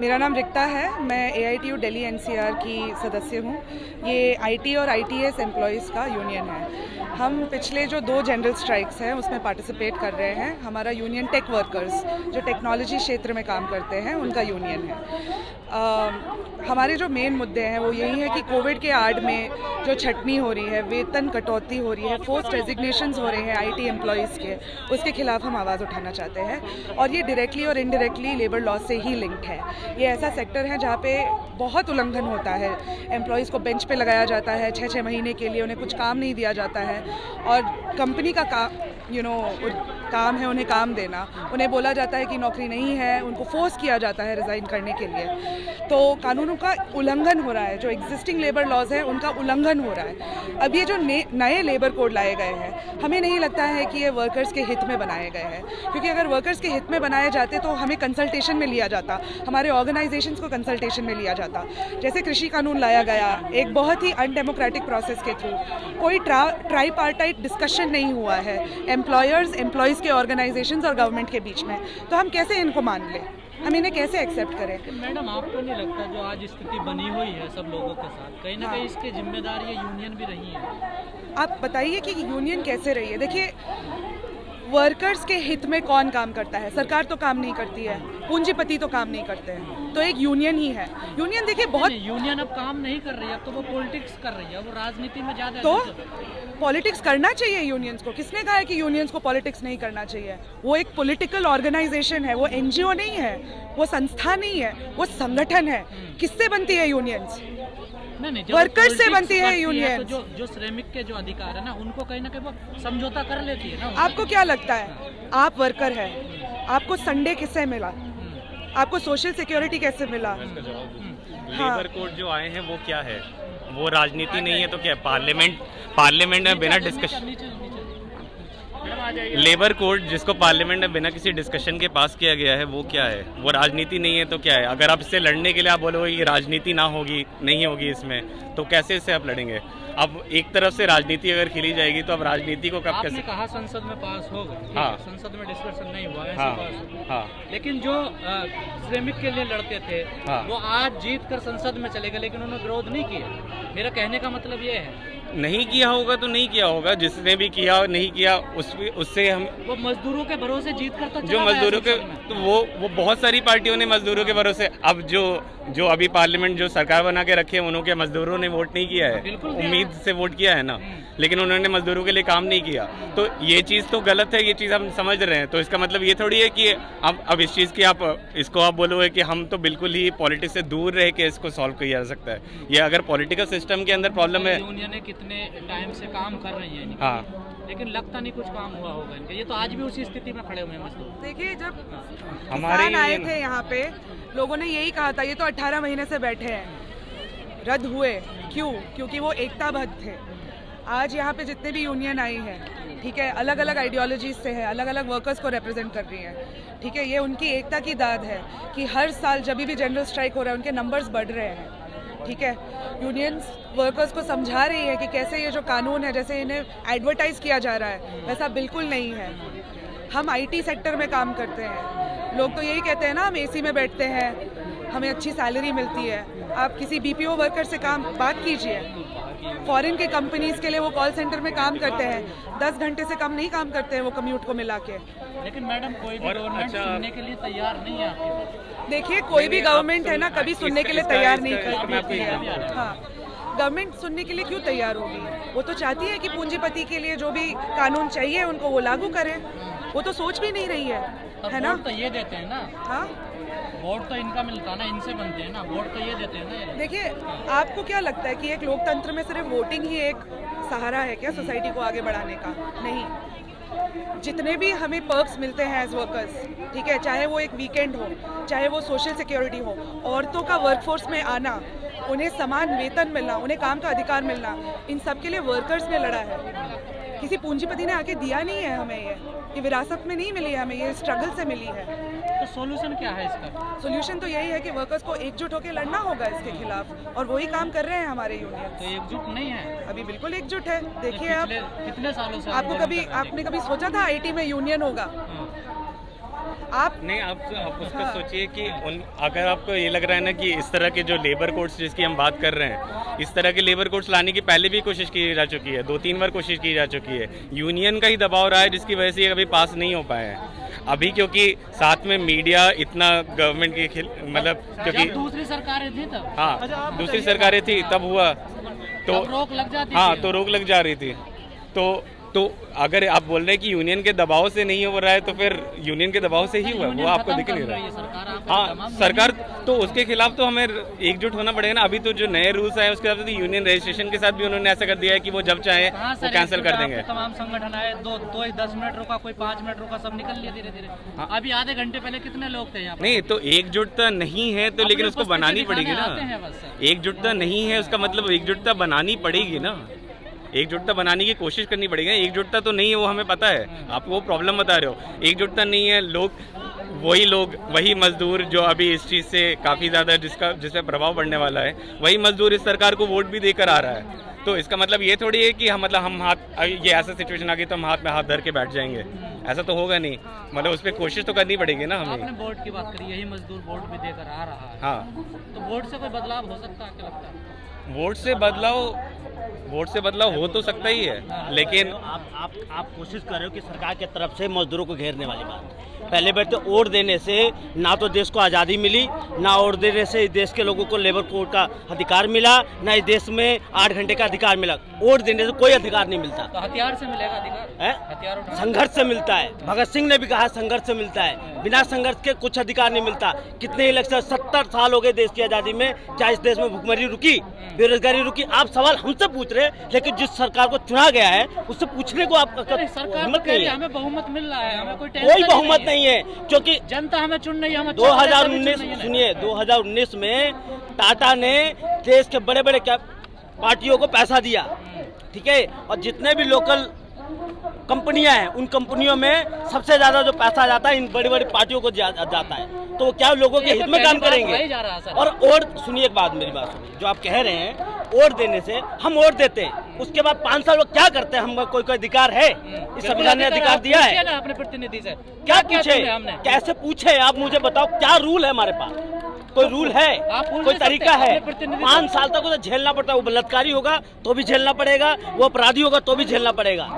मेरा नाम रिक्ता है। मैं AITU दिल्ली NCR की सदस्य हूँ। ये IT और ITS एम्प्लॉयज़ का यूनियन है। हम पिछले जो 2 जनरल स्ट्राइक्स हैं उसमें पार्टिसिपेट कर रहे हैं। हमारा यूनियन टेक वर्कर्स जो टेक्नोलॉजी क्षेत्र में काम करते हैं उनका यूनियन है। हमारे जो मेन मुद्दे हैं वो यही है कि कोविड के आड़ में जो छटनी हो रही है, वेतन कटौती हो रही है, फोर्स्ड रेजिग्नेशंस हो रहे हैं IT एम्प्लॉयज़ के, उसके खिलाफ हम आवाज़ उठाना चाहते हैं। और ये डायरेक्टली और इनडायरेक्टली लेबर लॉ से ही लिंक्ड है। ये ऐसा सेक्टर है जहाँ पे बहुत उल्लंघन होता है। एम्प्लॉयज़ को बेंच पे लगाया जाता है 6-6 महीने के लिए, उन्हें कुछ काम नहीं दिया जाता है और कंपनी का काम है उन्हें काम देना। उन्हें बोला जाता है कि नौकरी नहीं है, उनको फोर्स किया जाता है रिज़ाइन करने के लिए। तो कानूनों का उल्लंघन हो रहा है, जो एग्जिस्टिंग लेबर लॉज हैं उनका उल्लंघन हो रहा है। अब ये जो नए लेबर कोड लाए गए हैं, हमें नहीं लगता है कि ये वर्कर्स के हित में बनाए गए हैं, क्योंकि अगर वर्कर्स के हित में बनाए जाते तो हमें कंसल्टेशन में लिया जाता, हमारे ऑर्गेनाइजेशंस को कंसल्टेशन में लिया जाता। जैसे कृषि कानून लाया गया एक बहुत ही अनडेमोक्रेटिक प्रोसेस के थ्रू, कोई ट्राईपार्टाइट डिस्कशन नहीं हुआ है एम्प्लॉयर्स, एम्प्लॉयज़ के ऑर्गेनाइजेशंस और गवर्नमेंट के बीच में। तो हम कैसे इनको मान लें, हम इन्हें कैसे एक्सेप्ट करें? मैडम, आपको नहीं लगता जो आज स्थिति बनी हुई है सब लोगों के साथ, कहीं ना कहीं इसके जिम्मेदार ये यूनियन भी रही है? आप बताइए कि यूनियन कैसे रही है। देखिए, वर्कर्स के हित में कौन काम करता है? सरकार तो काम नहीं करती है, पूंजीपति तो काम नहीं करते हैं, तो एक यूनियन ही है। यूनियन देखिए बहुत यूनियन अब काम नहीं कर रही है, अब तो वो पॉलिटिक्स कर रही है, वो राजनीति में ज़्यादा। तो पॉलिटिक्स करना चाहिए यूनियंस को। किसने कहा है कि यूनियंस को पॉलिटिक्स नहीं करना चाहिए? वो एक पॉलिटिकल ऑर्गेनाइजेशन है, वो NGO नहीं है, वो संस्था नहीं है, वो संगठन है। किससे बनती है यूनियंस? नहीं, वर्कर्स से बनती है यूनियन। तो जो श्रमिक के जो अधिकार है ना, उनको कहीं ना कहीं वो समझौता कर लेती है ना। आपको क्या लगता है, आप वर्कर है, आपको संडे किससे मिला? आपको सोशल सिक्योरिटी कैसे मिला? लेबर कोड जो आए हैं वो क्या है? वो राजनीति नहीं है तो क्या? पार्लियामेंट में बिना डिस्कशन, लेबर कोड जिसको पार्लियामेंट में बिना किसी डिस्कशन के पास किया गया है वो क्या है? वो राजनीति नहीं है तो क्या है? अगर आप इससे लड़ने के लिए आप बोलोगे ये राजनीति ना होगी, नहीं होगी इसमें, तो कैसे इससे आप लड़ेंगे? अब एक तरफ से राजनीति अगर खेली जाएगी तो अब राजनीति को कब कैसे? कहा संसद में पास होगा, हाँ, संसद में डिस्कशन नहीं हुआ, ऐसे हाँ, पास होगा। हाँ। लेकिन जो श्रमिक के लिए लड़ते थे, हाँ, वो आज जीत कर संसद में चले गए, लेकिन उन्होंने विरोध नहीं किया। मेरा कहने का मतलब ये है, नहीं किया होगा तो नहीं किया होगा, जिसने भी किया और नहीं किया उससे हम, वो मजदूरों के भरोसे जीत कर तो जो मजदूरों के, तो वो बहुत सारी पार्टियों ने मजदूरों के भरोसे, अब जो अभी पार्लियामेंट जो सरकार बना के रखे हैं उन्होंने मजदूरों ने वोट नहीं किया है, उम्मीद से वोट किया है ना, लेकिन उन्होंने मजदूरों के लिए काम नहीं किया। तो ये चीज़ तो गलत है, ये चीज़ हम समझ रहे हैं। तो इसका मतलब ये थोड़ी है कि अब इस चीज़ की इसको आप बोलोगे कि हम तो बिल्कुल ही पॉलिटिक्स से दूर रह के इसको सॉल्व किया जा सकता है। ये अगर पॉलिटिकल सिस्टम के अंदर प्रॉब्लम है, यूनियनें कितने टाइम से काम कर रही हैं, हाँ, लेकिन लगता नहीं कुछ काम हुआ होगा इनके। ये तो आज भी उसी स्थिति में खड़े हुए हैं मजदूर। देखिए, जब हमारे किसान आए थे यहाँ पे, लोगों ने यही कहा था ये तो 18 महीने से बैठे हैं, रद्द हुए क्यों? क्योंकि वो एकताबद्ध थे। आज यहाँ पे जितने भी यूनियन आई है, ठीक है, अलग अलग आइडियोलॉजीज से है, अलग अलग वर्कर्स को रिप्रेजेंट कर रही है, ठीक है। ये उनकी एकता की दाद है कि हर साल जब भी जनरल स्ट्राइक हो रहा है उनके नंबर्स बढ़ रहे हैं, ठीक है। यूनियंस वर्कर्स को समझा रही है कि कैसे ये जो कानून है, जैसे इन्हें एडवर्टाइज किया जा रहा है वैसा बिल्कुल नहीं है। हम IT सेक्टर में काम करते हैं, लोग तो यही कहते हैं ना, हम AC में बैठते हैं, हमें अच्छी सैलरी मिलती है। आप किसी BPO वर्कर से बात कीजिए, फॉरेन के कंपनीज के लिए वो कॉल सेंटर में काम करते हैं, 10 घंटे से कम नहीं काम करते हैं वो कम्यूट को मिला के। लेकिन मैडम, कोई भी गवर्नमेंट सुनने के लिए तैयार नहीं है आपकी। देखिए, कोई भी गवर्नमेंट है ना, कभी सुनने के लिए तैयार नहीं करती है। हाँ, गवर्नमेंट सुनने के लिए क्यों तैयार होगी? वो तो चाहती है कि पूंजीपति के लिए जो भी कानून चाहिए उनको वो लागू करें। वो तो सोच भी नहीं रही है ना। वोट तो ये देते हैं ना। हाँ, वोट तो इनका मिलता है ना, इनसे बनते हैं ना, वोट तो ये देते हैं ना। देखिए, आपको क्या लगता है कि एक लोकतंत्र में सिर्फ वोटिंग ही एक सहारा है क्या सोसाइटी को आगे बढ़ाने का? नहीं, जितने भी हमें पर्क्स मिलते हैं एज वर्कर्स, ठीक है, चाहे वो एक वीकेंड हो, चाहे वो सोशल सिक्योरिटी हो, औरतों का वर्कफोर्स में आना, उन्हें समान वेतन मिलना, उन्हें काम का अधिकार मिलना, इन सब के लिए वर्कर्स ने लड़ा है। किसी पूंजीपति ने आके दिया नहीं है हमें, ये विरासत में नहीं मिली है हमें, ये स्ट्रगल से मिली है। तो सॉल्यूशन क्या है इसका? सॉल्यूशन तो यही है कि वर्कर्स को एकजुट होकर लड़ना होगा इसके खिलाफ, और वही काम कर रहे हैं हमारे यूनियन। तो एकजुट नहीं है अभी? बिल्कुल एकजुट है। देखिए, आप कितने सालों से आपने कभी सोचा था IT में यूनियन होगा? आप नहीं, आप उसका सोचिए कि अगर आपको ये लग रहा है ना कि इस तरह के जो लेबर कोड्स जिसकी हम बात कर रहे हैं, इस तरह के लेबर कोड्स लाने की पहले भी कोशिश की जा चुकी है, 2-3 बार कोशिश की जा चुकी है। यूनियन का ही दबाव रहा है जिसकी वजह से ये कभी पास नहीं हो पाया है। अभी क्योंकि साथ में मीडिया इतना गवर्नमेंट के मतलब क्योंकि दूसरी सरकारें थी तब हाँ दूसरी सरकारें थी तब हुआ तो रोक लग जाती हाँ तो रोक लग जा रही थी। तो अगर आप बोल रहे हैं कि यूनियन के दबाव से नहीं हो रहा है तो फिर यूनियन के दबाव से ही हुआ, वो आपको दिख नहीं रहा है। हाँ सरकार तो उसके खिलाफ तो हमें एकजुट होना पड़ेगा ना। अभी तो जो नए रूल्स आए उसके साथ यूनियन रजिस्ट्रेशन के साथ भी उन्होंने ऐसा कर दिया है कि वो जब चाहे वो कैंसिल कर देंगे। तमाम संगठन आए, दो 10 मिनट रुका, कोई 5 मिनट रुका, सब निकल लिया धीरे धीरे। अभी आधे घंटे पहले कितने लोग थे यहाँ? नहीं तो एकजुटता नहीं है तो लेकिन उसको बनानी पड़ेगी ना। एकजुटता नहीं है उसका मतलब एकजुटता बनानी पड़ेगी ना, एकजुटता बनाने की कोशिश करनी पड़ेगी। एकजुटता तो नहीं है वो हमें पता है, आप वो प्रॉब्लम बता रहे हो। एकजुटता नहीं है, लोग वही मजदूर जो अभी इस चीज़ से काफ़ी ज़्यादा जिस पे प्रभाव पड़ने वाला है, वही मजदूर इस सरकार को वोट भी देकर आ रहा है। तो इसका मतलब ये थोड़ी है कि हम ये ऐसा सिचुएशन आ गई तो हम हाथ में हाथ धर के बैठ जाएंगे, ऐसा तो होगा नहीं। मतलब उस पर कोशिश तो करनी पड़ेगी ना हमें। आपने वोट की बात करी, यही मजदूर वोट भी देकर आ रहा है। हाँ तो वोट से कोई बदलाव हो सकता है, क्या लगता है? वोट से बदलाव हो तो सकता ही है, लेकिन आप कोशिश कर रहे हो कि सरकार की तरफ से मजदूरों को घेरने वाली बात। पहले बार तो वोट देने से ना तो देश को आज़ादी मिली, ना वोट देने से इस देश के लोगों को लेबर कोड का अधिकार मिला, ना इस देश में 8 घंटे का अधिकार मिला। वोट देने से कोई अधिकार नहीं मिलता। तो हथियार से मिलेगा अधिकार? हथियार संघर्ष से मिलता है। भगत सिंह ने भी कहा संघर्ष से मिलता है, बिना संघर्ष के कुछ अधिकार नहीं मिलता। कितने इलेक्शन 70 साल हो गए देश की आज़ादी में, क्या इस देश में भुखमरी रुकी, बेरोजगारी रुकी? आप सवाल हमसे पूछ रहे हैं, लेकिन जिस सरकार को चुना गया है उससे पूछने को आपका हिम्मत नहीं है। हमें बहुमत मिल रहा है, हमें कोई बहुमत नहीं है, क्योंकि जनता हमें चुन रही है। हमें 2019 सुनिए, 2019 में टाटा ने देश के बड़े बड़े पार्टियों को पैसा दिया, ठीक है, और जितने भी लोकल कंपनियां हैं उन कंपनियों में सबसे ज्यादा जो पैसा जाता है इन बड़ी बड़ी पार्टियों को जाता है। तो क्या लोगों के हित में काम करेंगे? और वोट सुनिए, एक बात मेरी बात सुनिए, जो आप कह रहे हैं वोट देने से हम वोट देते हैं, उसके बाद 5 साल वो क्या करते हैं? हम कोई अधिकार है? इस संविधान ने अधिकार दिया है अपने प्रतिनिधि से। क्या पूछे, कैसे पूछे? आप मुझे बताओ, क्या रूल है हमारे पास? कोई रूल है, कोई तरीका है? 5 साल तक उसे झेलना पड़ता है। वो बलात्कारी होगा तो भी झेलना पड़ेगा, वो अपराधी होगा तो भी झेलना पड़ेगा।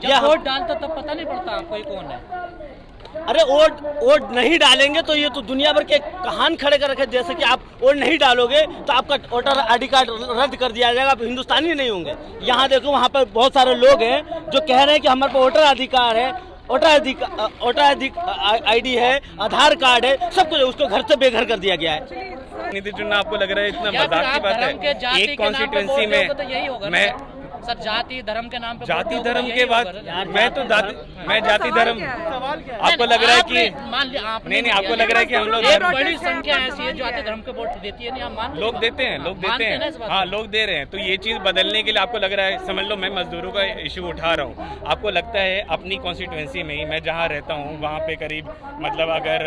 जब वोट डालता तब पता नहीं पड़ता आपको कौन है? अरे वोट नहीं डालेंगे तो ये तो दुनिया भर के कहान खड़े कर रखे, जैसे कि आप वोट नहीं डालोगे तो आपका वोटर ID कार्ड रद्द कर दिया जाएगा, आप हिंदुस्तानी नहीं होंगे। यहाँ देखो, वहाँ पर बहुत सारे लोग हैं जो कह रहे हैं कि हमारे पास वोटर अधिकार है, वोटर ID है, आधार कार्ड है, सब कुछ, उसको घर से बेघर कर दिया गया है। नीति चुनना आपको लग रहा है इतना मजाक की बात है? एक कॉन्स्टिट्यूंसी में मैं सर जाति धर्म के नाम पे, जाति धर्म के बाद मैं जाति धर्म, आपको लग रहा है कि नहीं आपको लग रहा है कि हम लोग बड़ी संख्या ऐसी है जो जाति धर्म के वोट देती है, नहीं आप मान? लोग देते हैं हाँ, लोग दे रहे हैं। तो ये चीज बदलने के लिए आपको लग रहा है, समझ लो मैं मजदूरों का इशू उठा रहा हूँ, आपको लगता है अपनी कॉन्स्टिट्यूंसी में ही, मैं जहाँ रहता हूँ वहाँ पे करीब मतलब अगर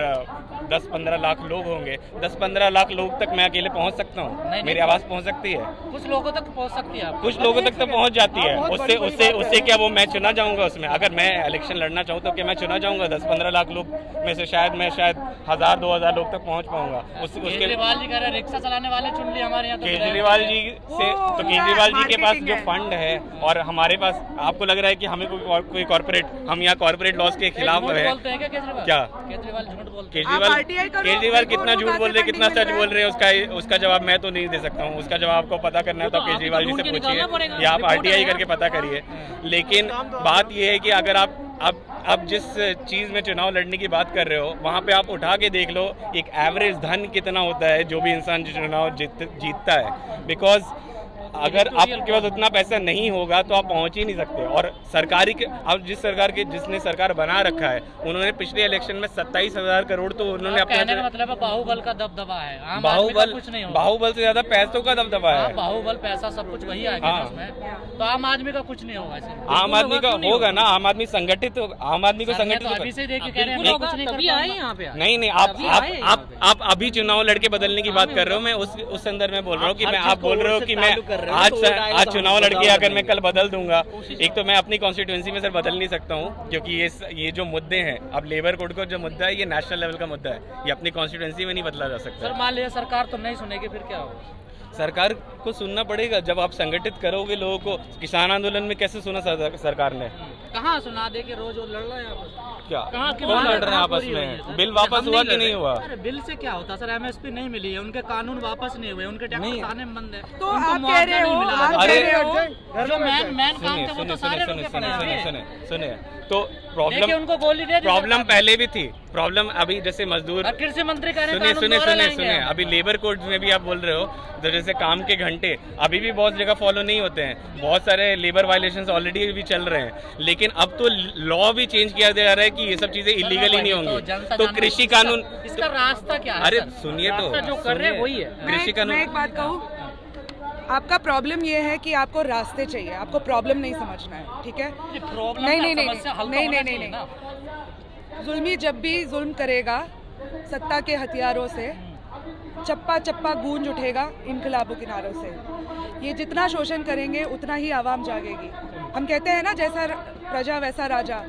10-15 लाख लोग होंगे, 10-15 लाख लोग तक मैं अकेले पहुँच सकता हूँ? मेरी आवाज़ पहुँच सकती है? कुछ लोगों तक पहुँच सकती है, कुछ लोगों तक तो पहुँच जाती है। उससे क्या वो मैं चुना जाऊंगा उसमें? अगर मैं इलेक्शन लड़ना चाहूँ तो क्या मैं चुना जाऊंगा? 10-15 लाख लोग में से शायद 1000-2000 लोग तक पहुँच पाऊंगा। केजरीवाल जी कह रहे रिक्शा चलाने वाले चुन लिए हमारे यहाँ। केजरीवाल जी से तो केजरीवाल जी के पास जो फंड है और हमारे पास, आपको लग रहा है कि हमें कोई कॉर्पोरेट, हम यहाँ कॉर्पोरेट लॉस के खिलाफ है क्या? केजरीवाल कितना झूठ बोल रहे, कितना सच बोल रहे हैं, उसका जवाब मैं तो नहीं दे सकता हूँ। उसका जवाब आपको पता करना है तो केजरीवाल जी से पूछिए या आप RTI करके पता करिए। लेकिन बात यह है कि अगर आप जिस चीज़ में चुनाव लड़ने की बात कर रहे हो, वहाँ पे आप उठा के देख लो एक एवरेज धन कितना होता है जो भी इंसान जो चुनाव जीतता है। बिकॉज अगर आपके पास उतना पैसा नहीं होगा तो आप पहुंच ही नहीं सकते। और सरकारी के अब जिसने सरकार बना रखा है, उन्होंने पिछले इलेक्शन में 27,000 करोड़ तो उन्होंने अपना मतलब बाहुबल का दबदबा है। बाहुबल से ज्यादा पैसों का दबदबा है। बाहुबल पैसा सब कुछ वही आएगा उसमें, तो आम आदमी का कुछ नहीं होगा। आम आदमी का होगा ना, आम आदमी संगठित होगा, आम आदमी को संगठित अभी से देख के कह रहे हैं कुछ नहीं कर पाए यहाँ पे। नहीं आप अभी चुनाव लड़के बदलने की बात कर रहे हो, मैं उस संदर्भ में बोल रहा हूँ कि मैं, आप बोल रहे हो कि मैं कर रहे हो तो वोट आएगा आज तो हम चुनाव लड़के बदलाव आकर मैं करेंगे। कल बदल दूंगा। एक तो मैं अपनी कॉन्स्टिट्यूंसी में सर बदल नहीं सकता हूँ, क्योंकि ये जो मुद्दे हैं, अब लेबर कोड का जो मुद्दा है ये नेशनल लेवल का मुद्दा है, ये अपनी कॉन्स्टिट्यूंसी में नहीं बदला जा सकता। सर मान लिया सरकार तो नहीं सुनेगी, फिर क्या होगा? सरकार को सुनना पड़ेगा। जब आप संगठित करोगे लोगों को, किसान आंदोलन में कैसे सुना सरकार ने? कहाँ सुना दे के रोज वो लड़ रहे हैं आपस में? क्या कहाँ की कौन बात लड़ है? रहे हैं कहाँ आपस पूरी हुई है, में? सर? बिल वापस हम हुआ नहीं कि लड़ नहीं रहे। हुआ? अरे बिल से क्या होता सर, एमएसपी नहीं मिली है, उनके कानून वापस नहीं हुए, उनके नहीं। टैक्स आने में बंद है, तो उनको आप कह मुआवजा रहे नहीं हो, मिला। आप अरे कह रहे हो, जो मैन काम सुनिए थे वो तो सुनिए सारे सुनिए रुके सुनिए पड़े सुनिए हैं। सुनिए सुनिए तो देखिए उनको गोली दे दी प्रॉब्लम सरकार ने। पहले भी थी। प्रॉब्लम अभी जैसे मजदूर, और कृषि मंत्री कह रहे हैं सुनिए कानून सुनिए दोबारा सुनिए लाएंगे सुनिए हम। अभी लेबर कोड में भी आप बोल रहे हो, तो जैसे काम के घंटे अभी भी बहुत जगह फॉलो नहीं होते हैं, बहुत सारे लेबर वायलेशंस ऑलरेडी भी चल रहे हैं, लेकिन अब तो लॉ भी चेंज किया जा रहा है कि ये सब चीजें इलीगल ही नहीं होंगी। तो कृषि कानून, इसका रास्ता क्या है? अरे सर? सुनिए तो, रास्ता जो कर रहे हैं वही है। कृषि मैं कानून, एक बात कहूँ, आपका प्रॉब्लम ये है कि आपको रास्ते चाहिए, आपको प्रॉब्लम नहीं समझना है, ठीक है? प्रॉब्लम नहीं का नहीं नहीं समस्या हल तो नहीं होना नहीं चाहिए नहीं ना। जुल्मी जब भी जुल्म करेगा सत्ता के हथियारों से, चप्पा चप्पा गूंज उठेगा इनकलाबों किनारों से। ये जितना शोषण करेंगे उतना ही आवाम जागेगी। हम कहते हैं ना, जैसा प्रजा वैसा राजा,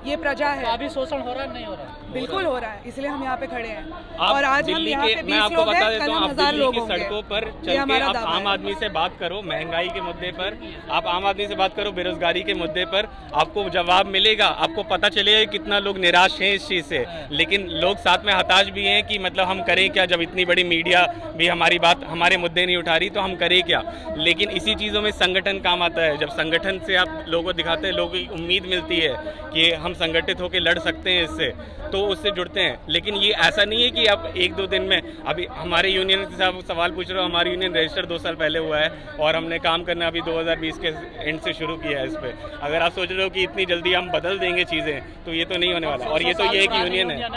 ये प्रजा तो है। अभी शोषण हो रहा है नहीं हो रहा? बिल्कुल हो रहा है, इसलिए हम यहाँ पे खड़े हैं। आप और आज हम दिल्ली यहाँ के, पे मैं 20 आपको लोग बता हैं, देता कल हूँ, हम आप 1000 दिल्ली लोग की होंगे। सड़कों पर ये चल के हमारा आप दावा आम है। आदमी से बात करो, महंगाई के मुद्दे पर, आप आम आदमी से बात करो बेरोजगारी के मुद्दे पर, आपको जवाब मिलेगा। आपको पता चलेगा कितना लोग निराश हैं इस चीज़ से, लेकिन लोग साथ में हताश भी हैं कि मतलब हम करें क्या, जब इतनी बड़ी मीडिया भी हमारी बात, हमारे मुद्दे नहीं उठा रही, तो हम करें क्या। लेकिन इसी चीज़ों में संगठन काम आता है। जब संगठन से आप लोगों को दिखाते हैं, लोगों को उम्मीद मिलती है कि हम संगठित होकर लड़ सकते हैं इससे, तो उससे जुड़ते हैं। लेकिन ये ऐसा नहीं है कि आप एक दो दिन में, अभी हमारे यूनियन से आप सवाल पूछ रहे हो, हमारी यूनियन रजिस्टर 2 साल पहले हुआ है और हमने काम करना अभी 2020 के एंड से शुरू किया है इस पे। अगर आप सोच रहे हो कि इतनी जल्दी हम बदल देंगे चीज़ें, तो ये तो नहीं होने वाला। और ये तो ये एक यूनियन है,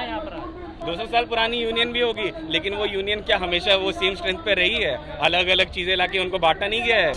200 साल पुरानी यूनियन भी होगी, लेकिन वो यूनियन क्या हमेशा वो सेम स्ट्रेंथ पे रही है? अलग अलग चीज़ें लाके उनको बांटा नहीं गया है।